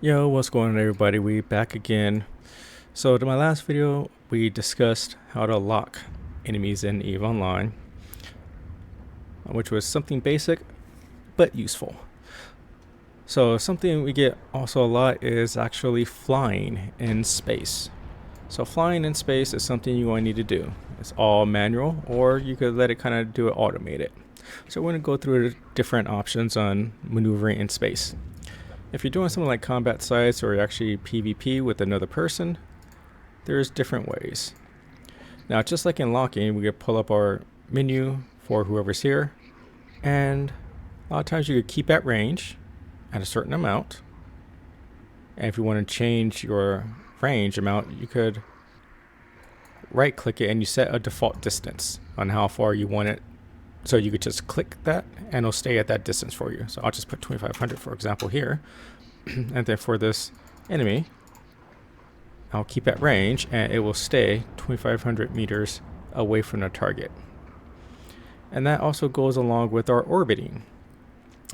Yo, what's going on everybody? We back again. So to my last video, we discussed how to lock enemies in EVE Online, which was something basic, but useful. So something we get also a lot is actually flying in space. So flying in space is something you're going to need to do. It's all manual, or you could let it kind of do it automated. So we're going to go through the different options on maneuvering in space. If you're doing something like combat sites or actually PvP with another person, there's different ways. Now, just like in locking, we could pull up our menu for whoever's here, and a lot of times you could keep at range at a certain amount. And if you want to change your range amount, you could right click it and you set a default distance on how far you want it. So you could just click that and it'll stay at that distance for you. So I'll just put 2500 for example here. And then for this enemy, I'll keep at range and it will stay 2500 meters away from the target. And that also goes along with our orbiting.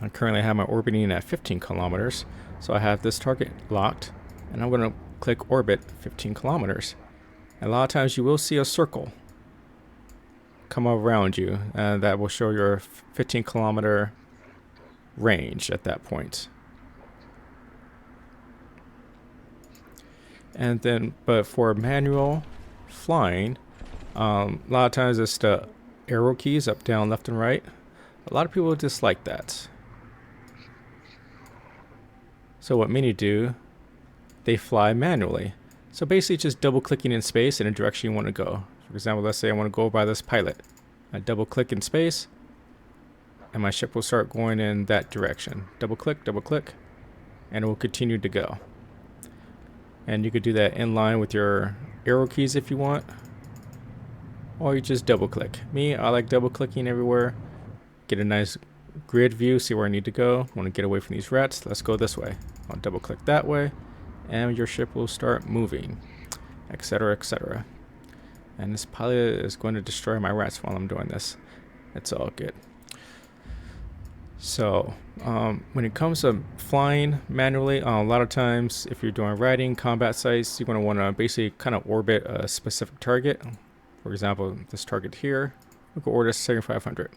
I currently have my orbiting at 15 kilometers. So I have this target locked and I'm going to click orbit 15 kilometers. And a lot of times you will see a circle come around you, and that will show your 15 kilometer range at that point. And then, but for manual flying, a lot of times it's the arrow keys up, down, left, and right. A lot of people dislike that. So what many do, they fly manually. So basically just double clicking in space in a direction you want to go. For example, let's say I want to go by this pilot. I double click in space and my ship will start going in that direction. Double click, and it will continue to go. And you could do that in line with your arrow keys if you want. Or you just double click. Me, I like double clicking everywhere. Get a nice grid view, see where I need to go. Want to get away from these rats, let's go this way. I'll double click that way and your ship will start moving, etc., etc. And this pilot is going to destroy my rats while I'm doing this. It's all good. So when it comes to flying manually, a lot of times if you're doing riding, combat sites, you're going to want to basically kind of orbit a specific target. For example, this target here, we can order 7500.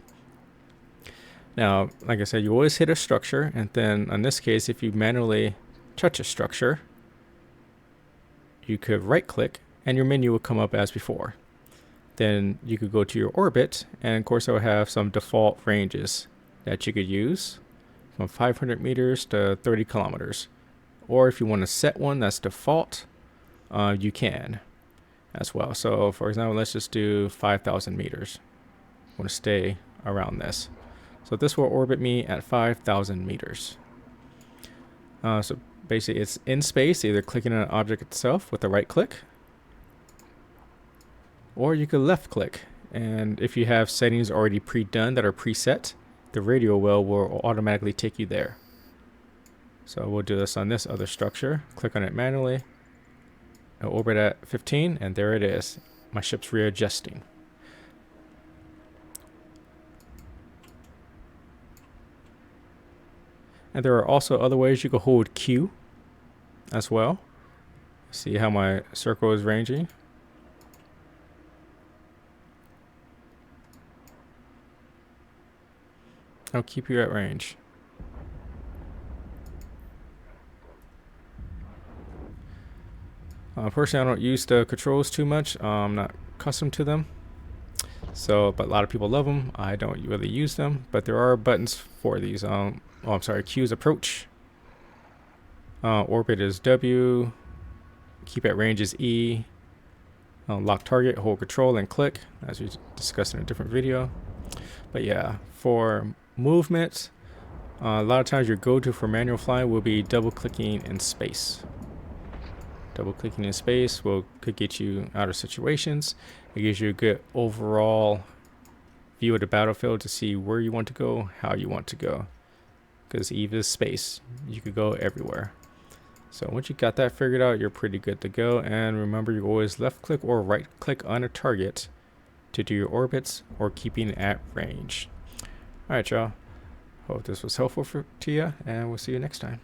Now, like I said, you always hit a structure, and then in this case, if you manually touch a structure, you could right click and your menu will come up as before. Then you could go to your orbit, and of course it will have some default ranges that you could use from 500 meters to 30 kilometers. Or if you want to set one that's default, you can as well. So for example, let's just do 5,000 meters. I want to stay around this. So this will orbit me at 5,000 meters. So basically it's in space, either clicking on an object itself with a right click, or you could left click, and if you have settings already pre-done that are preset, the radio wheel will automatically take you there. So we'll do this on this other structure. Click on it manually. I'll orbit at 15, and there it is. My ship's readjusting. And there are also other ways you can hold Q as well. See how my circle is ranging. I'll keep you at range. Personally, I don't use the controls too much. I'm not accustomed to them. So, but a lot of people love them. I don't really use them, but there are buttons for these. I'm sorry, Q's approach. Orbit is W. Keep at range is E. Lock target, hold control and click, as we discussed in a different video. But yeah, for movement, a lot of times your go-to for manual flying will be double clicking in space. Double clicking in space could get you out of situations. It gives you a good overall view of the battlefield to see where you want to go, how you want to go. Because EVE is space, you could go everywhere. So once you got that figured out, you're pretty good to go. And remember, you always left click or right click on a target to do your orbits or keeping at range. Alright, y'all. Hope this was helpful to you, and we'll see you next time.